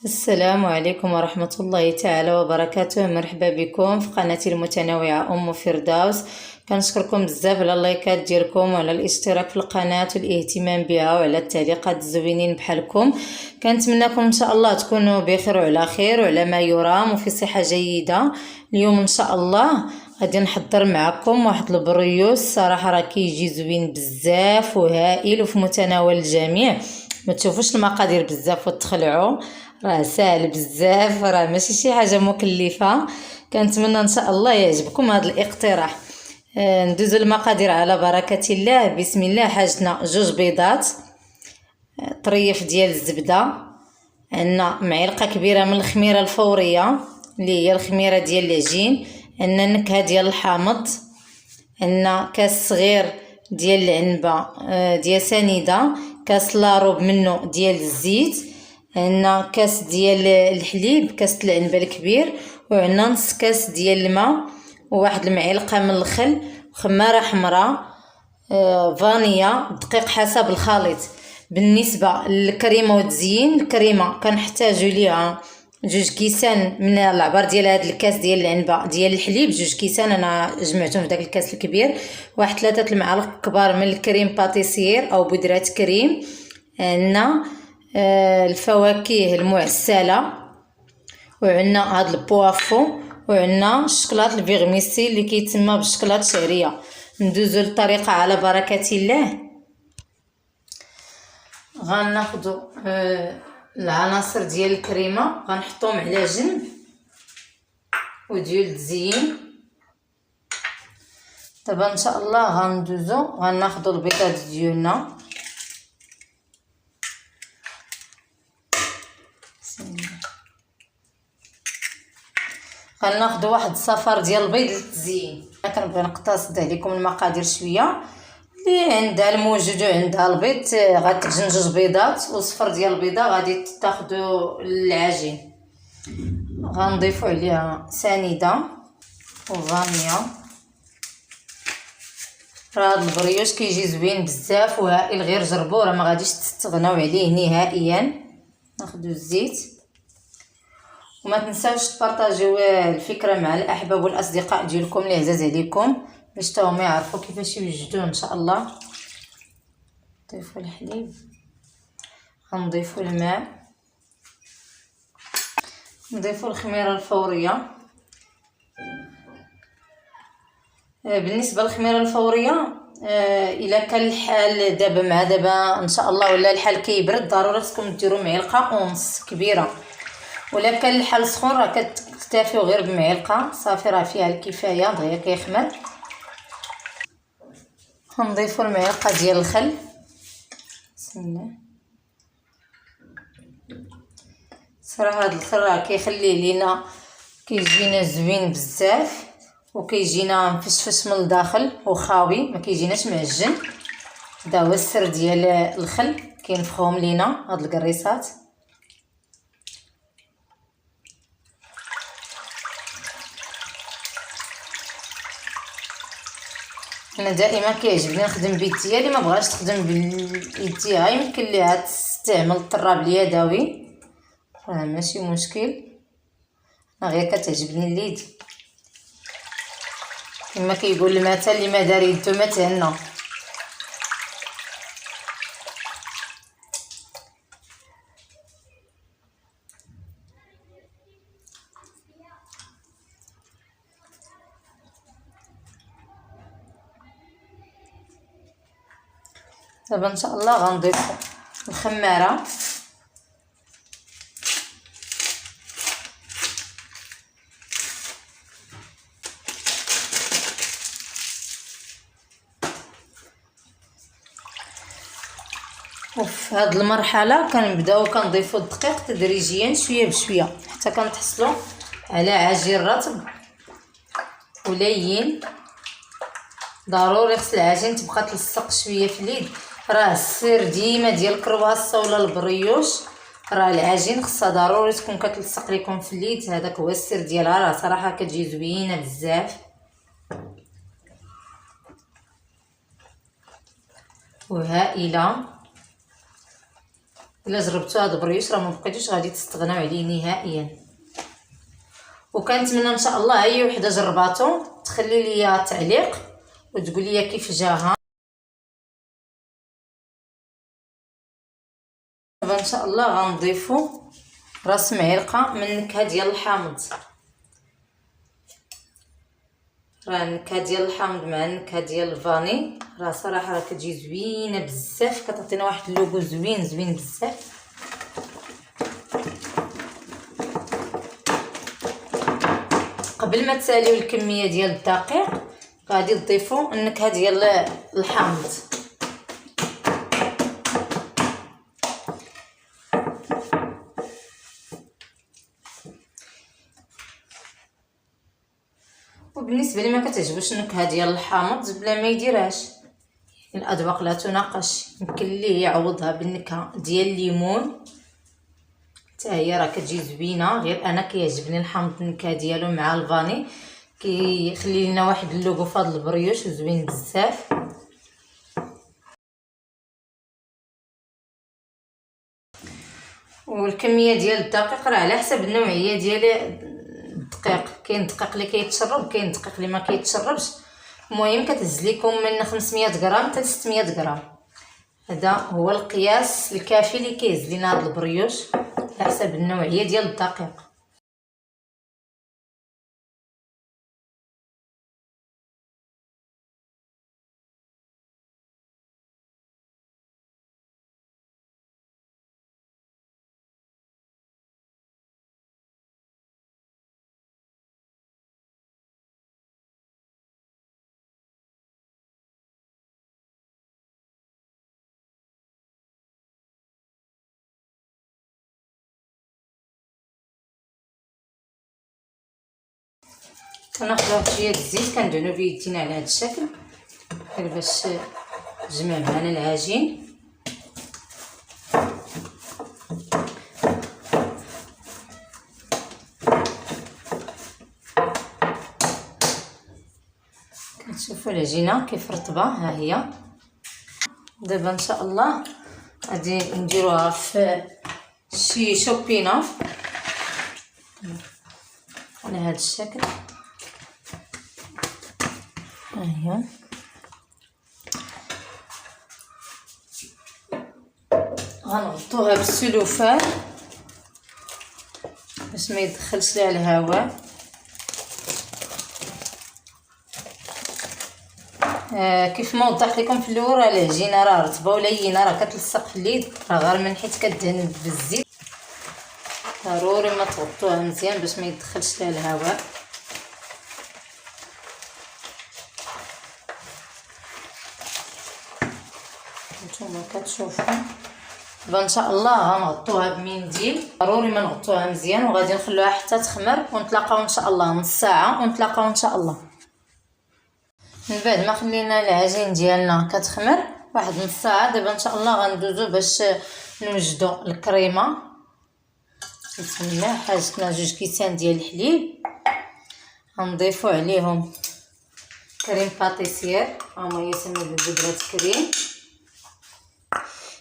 السلام عليكم ورحمة الله تعالى وبركاته. مرحبا بكم في قناتي المتنوعة أم فردوس. كنشكركم بزاف على اللايكات ديالكم وعلى الاشتراك في القناة والاهتمام بها وعلى التعليقات الزوينين بحالكم. كنتمنىكم ان شاء الله تكونوا بخير وعلى خير وعلى ما يرام وفي صحة جيدة. اليوم ان شاء الله غادي نحضر معكم واحد البريوس، صراحة راه كيجي زوين بزاف وهائل وفي متناول الجميع. ما تشوفوش المقادير بزاف وتخلعوا، راه ساهل بزاف، راه ماشي شي حاجه مكلفه. كنتمنى ان شاء الله يعجبكم هذا الاقتراح. ندوزو المقادير على بركه الله. بسم الله. حاجتنا 2 بيضات، طريف ديال الزبده، عندنا معلقه كبيره من الخميره الفوريه اللي هي الخميره ديال العجين، عندنا نكهه ديال الحامض، عندنا كاس صغير ديال العنبه ديال سنيده، كاس لاروب منه ديال الزيت، عندنا كاس ديال الحليب، كاس العنبه الكبير، وعندنا نص كاس ديال الماء، وواحد المعلقه من الخل، خماره حمراء، فانيا، دقيق حسب الخليط. بالنسبه للكريمه والتزيين، الكريمه كنحتاجوا ليها 2 كيسان من العبار ديال هذا الكاس ديال العنبه ديال الحليب، 2 كيسان انا جمعتهم في داك الكاس الكبير، واحد 3 المعالق كبار من الكريم باتيسير او بودره كريم، عندنا الفواكه المعسله، وعندنا هاد البوافو، وعندنا الشكلاط الفيغميسي اللي كيتسمى بالشكلاط شعريه. ندوزو للطريقه على بركه الله. غناخدو العناصر ديال الكريمه غنحطوهم على جنب، وديال التزيين دابا ان شاء الله غندوزو غناخدو البيضات ديالنا. غناخدو واحد الصفار ديال البيض للتزيين. انا كنبغي نقتصد عليكم المقادير شويه، اللي عندها الموجود وعندها البيض غتعجن 2 بيضات، وصفر ديال البيضه غادي تاخدو العجين. غنضيفو عليها سنيده وفانيا. راه هاد البريوش كيجي زوين بزاف وهائل، غير جربوه راه ما غاديش تستغناو عليه نهائيا. ناخدو الزيت، وما تنساوش تبارطاجيو الفكره مع الاحباب والاصدقاء ديالكم اللي عزاز عليكم باش تا هما يعرفوا كيفاش يوجدوه ان شاء الله. نضيفوا الحليب، غنضيفوا الماء، نضيفوا الخميره الفوريه. بالنسبه للخميره الفوريه، الا كان الحال دابا مع دابا ان شاء الله ولا الحال كيبرد، ضروري خصكم ديروا معلقه ونص كبيره، ولا كان الحال سخون راه كتكتفيو غير بمعلقه صافي، راه فيها الكفايه دغيا كيخمر. غنضيفوا المعلقه ديال الخل. بسم الله. صراحه هذا الخل راه كيخليه لينا كيجينا زوين بزاف، وكيجينا مفشفش من الداخل وخاوي، ما كيجيناش معجن. هذا هو السر ديال الخل، كينفخوهم لينا هاد القريصات. انا دائما كيعجبني نخدم بيد ديالي، ما بغاش تخدم باليد ديالها يمكن ليها تستعمل الطراب اليدوي، راه ماشي مشكل، انا غير كتعجبني اليد. كما كيقول المثل اللي ما دار يدو ما تهنى. دابا ان شاء الله غنضيف الخماره، وفي هذه المرحله كنبداو كنضيفوا الدقيق تدريجيا شويه بشويه حتى كنتحصلوا على عجين رطب ولين. ضروري خص العجين تبقى تلصق شويه في اليد، راه السر ديما ديال الكرواسه ولا البريوش، راه العجين خصها ضروري تكون كتلصق لكم في اليد، هذاك هو السر ديالها. راه صراحه كتجي زوينه بزاف وهائله. الا جربتوا هاد البريوش راه ما بقيتوش غادي تستغناو عليه نهائيا. وكنتمنى ان شاء الله اي وحده جرباتو تخلي ليا تعليق وتقول لي كيف جاها. دابا ان شاء الله غنضيفوا راس معلقه من النكهه ديال الحامض. راه النكهه ديال الحامض مع النكهه ديال الفاني راه صراحه راه كتجي زوينه بزاف، كتعطينا واحد اللوغو زوين بزاف. قبل ما تساليو الكميه ديال الدقيق غادي تضيفوا النكهه ديال الحامض. وبالنسبه لي ما كتعجبوش النكهه ديال الحامض بلا ما يديرهاش، الاذواق لا تناقش. يمكن ليه يعوضها بالنكهه ديال الليمون حتى هي راه كتجي زوينه. غير انا كيعجبني الحامض النكهه ديالو مع الفاني كيخلي لنا واحد اللوغو في هذا البريوش زوين بزاف. والكميه ديال الدقيق راه على حسب النوعيه ديال الدقيق، كاين الدقيق اللي كيتشرب كاين الدقيق اللي ما كيتشربش. المهم كتهز لكم من 500 غرام حتى 600 غرام، هذا هو القياس الكافي اللي كيهز لينا هذا البريوش على حسب النوعيه ديال الدقيق. كناخذ واحد شويه الزيت كندهنو بيدينا على هذا الشكل غير باش تجمع معنا العجين. كتشوفوا العجينه كيف رطبه، ها هي. دابا ان شاء الله غادي نديروها في شي شوبينه على هذا الشكل، ها هي. غنغطوها بالسلوفان باش ما يدخلش ليها الهواء. كيف ما وضحت لكم في الاول راه العجينه راه رطبه ولينه راه كتلصق في اليد، راه غير من حيت كدهن بالزيت. ضروري ما تغطوها مزيان باش ما يدخلش ليها الهواء. نتوما كتشوفوا دابا ان شاء الله غنغطوها بمنديل. ضروري ما نغطوها مزيان وغادي نخلوها حتى تخمر ونتلاقاو ان شاء الله نص ساعه ونتلاقاو ان شاء الله. من بعد ما خلينا العجين ديالنا كتخمر واحد نص ساعه، دابا ان شاء الله غندوزو باش نوجدو الكريمه. بسم الله، حاجتنا 2 كيسان ديال الحليب، غنضيفو عليهم كريم باتيسير، هما يسموا بالبودره كريم.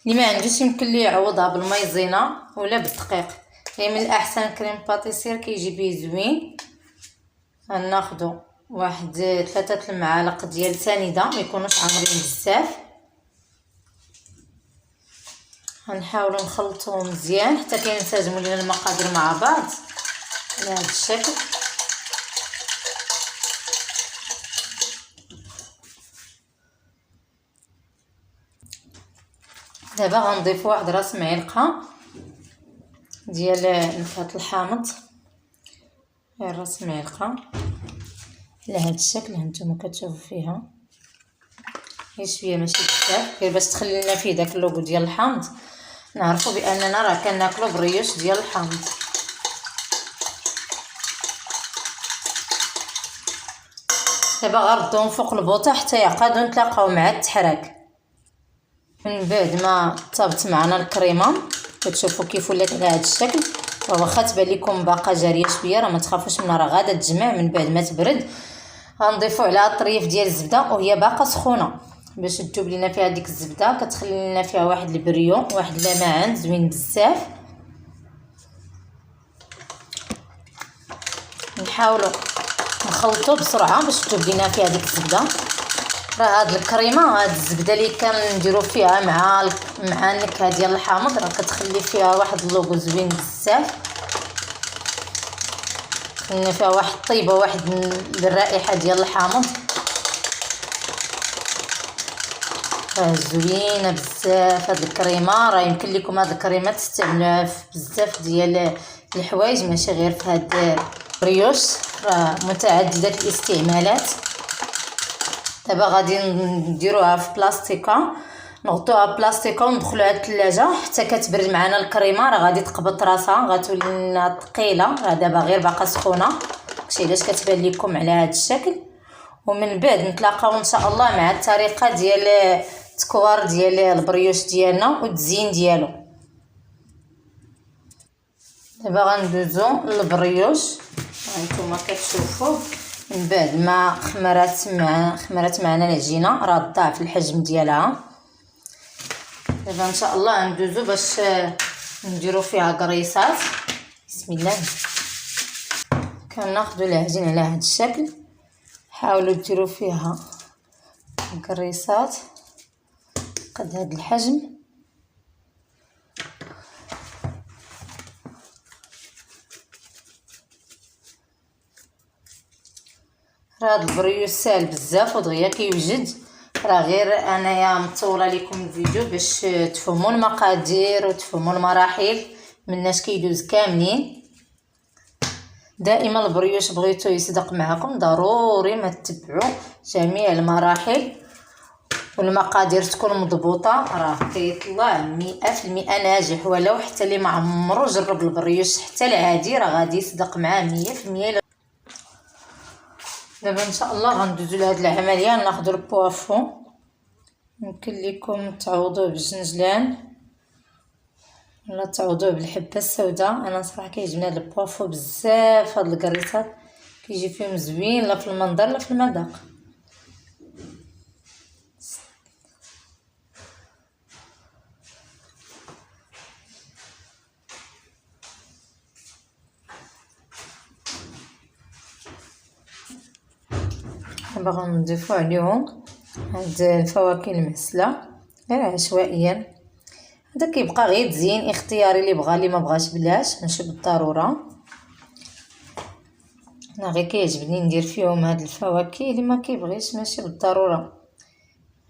اللي ما عندوش يمكن ليه يعوضها بالمايزينا ولا بالدقيق، هي من الاحسن كريم باتيسير كيجي بيه زوين. غناخدو واحد 3 المعالق ديال سنيده ما يكونوش عامرين بزاف. غنحاولوا نخلطوهم مزيان حتى كينسجموا لنا المقادير مع بعض على هذا الشكل. دابا غنضيف واحد راس معلقه ديال نكهه الحامض، غير راس معلقه على هذا الشكل هانتوما كتشوفوا فيها، غير شويه ماشي بزاف، غير باش تخلي لنا فيه داك اللوغو ديال الحامض، نعرفوا باننا راه كناكلوا بريوش ديال الحامض. دابا غنردوهم فوق البوطه حتى يعقدوا، نتلاقاو مع التحراك. من بعد ما طابت معنا الكريمه كتشوفوا كيف ولات على هذا الشكل، واخا تبان لكم باقا جاريه شويه راه ما تخافوش منها، راه غادا تجمع. من بعد ما تبرد غنضيفوا عليها الطريف ديال الزبده وهي باقا سخونه، باش تذوب لينا فيها ديك الزبده. كتخلي لنا فيها واحد البريون، واحد اللمعان زوين بزاف. نحاولوا نخلطوا بسرعه باش تذوب لينا فيها ديك الزبده. راه هاد الكريمه، هاد الزبده اللي كنديروا فيها مع النكهه ديال الحامض، راه كتخلي فيها واحد اللوغو زوين بزاف، خلينا فيها واحد الطيبه، واحد الرائحه ديال الحامض راه زوينه بزاف. هاد الكريمه راه يمكن لكم هاد الكريمه تستعملوها في بزاف ديال الحوايج، ماشي غير في هاد بريوش، راه متعدده الاستعمالات. دابا غادي نديروها في بلاستيكه، نغطوها بلاستيكه وندخلوها للثلاجه حتى كتبرد معنا الكريمه. راه غادي تقبط راسها، غتولي لنا ثقيله. راه دابا غير باقا سخونه، داكشي علاش كتبان لكم على هذا الشكل. ومن بعد نتلاقاو ان شاء الله مع الطريقه ديال التكوار ديال البريوش ديالنا والتزيين ديالو. دابا غندوزو للبريوش، هانتوما كتشوفوا من بعد ما خمرات معنا العجينه، راه ضاعف الحجم ديالها. دابا ان شاء الله ندوزو باش نديرو فيها قريصات. بسم الله. كناخذوا العجين على هذا الشكل، حاولوا ديروا فيها قريصات قد هذا الحجم. راه هذا البريوش ساهل بزاف ودغيا كيوجد. راه غير انايا مطوله لكم الفيديو باش تفهموا المقادير وتفهموا المراحل مناش كيدوز كاملين. دائما البريوش بغيتو يصدق معكم ضروري ما تتبعوا جميع المراحل والمقادير تكون مضبوطه، راه كيطلع 100% ناجح. ولو حتى اللي ما عمرو جرب البريوش حتى العادي راه غادي يصدق معاه 100%. دابا ان شاء الله غندوزو لهاد العمليه. ناخذ البوافون، يمكن لكم تعوضوه بالجنجلان ولا تعوضوه بالحبه السوداء. انا صراحه كيعجبني هذا البوافون بزاف. هاد الكريسات كيجي فيهم زوين لا في المنظر لا في المذاق. دابا غنضيفو عليهم هاد الفواكه المعسله غير عشوائيا. هذا كيبقى غير تزيين اختياري، اللي بغى اللي ما بغاش بلاش، ماشي بالضروره. انا غير كيعجبني ندير فيهم هاد الفواكه، اللي ما كيبغيش ماشي بالضروره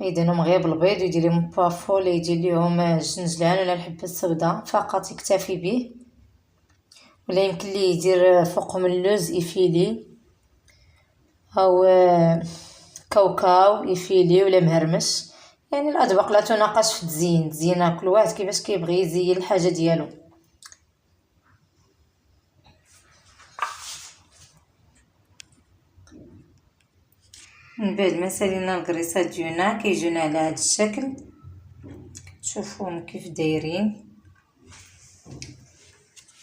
يدهنهم غير بالبيض ويدير لهم بافو ولا يدير لهم الجنجلان ولا الحبه السوداء فقط يكتفي به. ولا يمكن ليه يدير فوقهم اللوز يفيلي او كاوكاو يفيلي ولا مهرمش. يعني الاذواق لا تناقش في التزيين. تزيينها كل واحد كيفاش كيبغي يزين الحاجه ديالو. من بعد ما سالينا الكريسات ديالنا كيجونا على هذا الشكل، تشوفوهم كيف دايرين.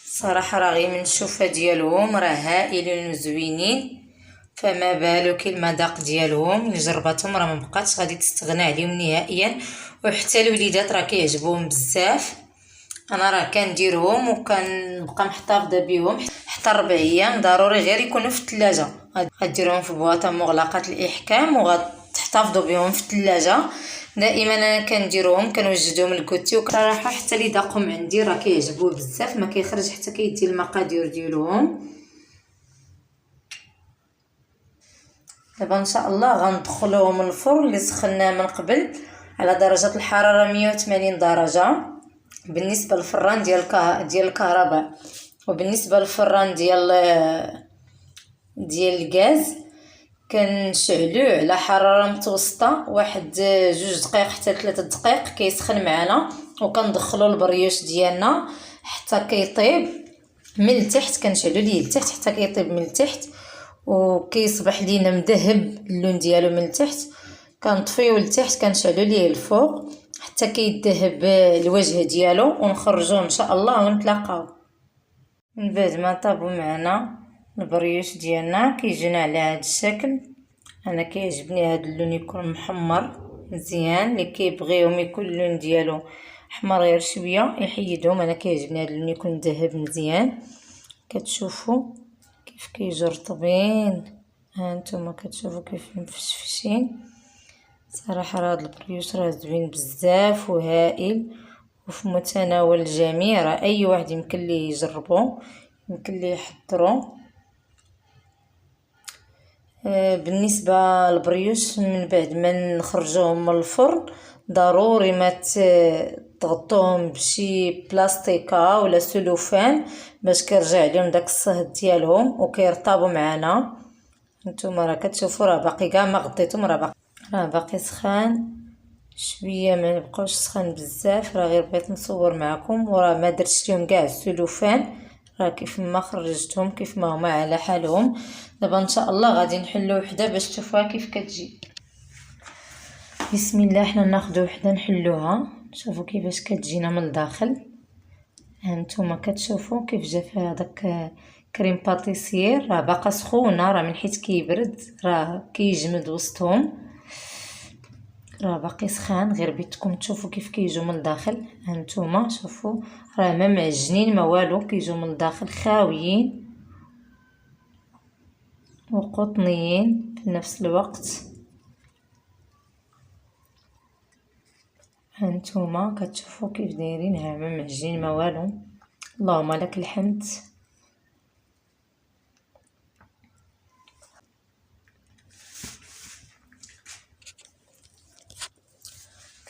صراحه راه غير من الشوفه ديالهم راه هائلين وزوينين، فما بالك المذاق ديالهم. اللي جربتهم راه ما بقاتش غادي تستغنى عليهم نهائيا. وحتى الوليدات راه كيعجبوهم بزاف. انا راه كنديرهم وكنبقى محتفظه بهم حتى 4 ايام ضروري غير يكونوا في الثلاجه. غديرهم في بواطه مغلقه الاحكام وغتحتفظوا بهم في الثلاجه. دائما انا كنديرهم كنوجدهم الكوتي وصراحه حتى اللي ذاقهم عندي راه كيعجبوه بزاف، ما كيخرج حتى كيدي المقادير ديالهم. دابا ان شاء الله غندخلوهم الفرن اللي سخناه من قبل على درجه الحراره 180 درجه بالنسبه للفران ديال الكهرباء. وبالنسبه للفران ديال الغاز كنشعلوه على حراره متوسطه واحد 2 دقائق حتى 3 دقائق كيسخن معنا. وكندخلوا البريوش ديالنا حتى كيطيب من التحت، كنشعلوا ليه التحت حتى كيطيب من التحت وكيصبح لينا مذهب اللون ديالو من التحت. كنطفيو لتحت كنشعلوا ليه الفوق حتى كيذهب الوجه ديالو ونخرجوه ان شاء الله ونتلاقاو. من بعد ما طابوا معنا البريوش ديالنا كيجينا على هذا الشكل. انا كيعجبني هذا اللون يكون محمر مزيان. اللي كيبغيهم يكون اللون ديالو احمر غير شويه يحيدهم. انا كيعجبني هذا اللون يكون ذهب مزيان. كتشوفوا كيف كيجوا رطبين، ها نتوما كتشوفوا كيف مفشفشين. صراحه راه هذا البريوش راه زوين بزاف وهائل وفي متناول الجميع. راه اي واحد يمكن ليه يجربه، يمكن ليه يحضره. بالنسبه للبريوش من بعد ما نخرجوهم من الفرن ضروري ما تغطوهم بشي بلاستيكه ولا سلوفان باش كيرجع لهم داك الصهد ديالهم وكيرطبوا معنا. نتوما راه كتشوفوا راه باقي كاع ما غطيتهم، راه باقي سخان شويه، ما يبقاوش سخان بزاف. راه غير بغيت نصور معكم وراه ما درتش لهم كاع السلوفان، راه كيف ما خرجتهم كيف ما هما على حالهم. دابا ان شاء الله غادي نحلو وحده باش تشوفوها كيف كتجي. بسم الله، حنا ناخذ وحده نحلوها. شوفوا كيفاش كتجينا من الداخل. هانتوما كتشوفوا كيف جا فيها داك كريم باتيسير، راه باقا سخونه، راه من حيت كيبرد راه كيجمد وسطهم، راه باقي سخان. غير بيتكم تشوفوا كيف كيجوا من الداخل. هانتوما شوفوا راه ما معجنين ما والو، كيجوا من الداخل خاويين وقطنيين في نفس الوقت. هانتوما كتشوفوا كيف دايرين، ها ما معجنين ما والو. اللهم لك الحمد.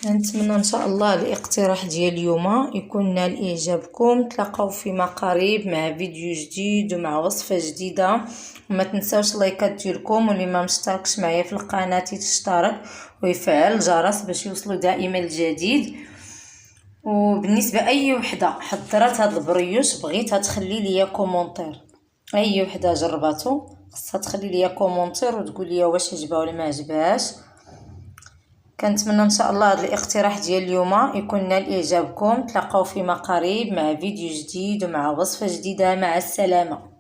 كنتمنى ان شاء الله الاقتراح ديال اليوم يكون نال اعجابكم. تلاقاو فيما قريب مع فيديو جديد ومع وصفه جديده. وما تنساوش لايكات ديالكم، واللي ما مشتركش معايا في القناه يشترك ويفعل الجرس باش يوصلوا دائما الجديد. وبالنسبه اي وحده حضرت هذا البريوش بغيتها تخلي ليا كومونتير، اي وحده جرباتو خاصها تخلي ليا كومونتير وتقول لي واش عجبها ولا ما عجبهاش. كنتمنى ان شاء الله هذا الاقتراح ديال اليوم يكون نال اعجابكم. تلاقاو فيما قريب مع فيديو جديد ومع وصفه جديده. مع السلامه.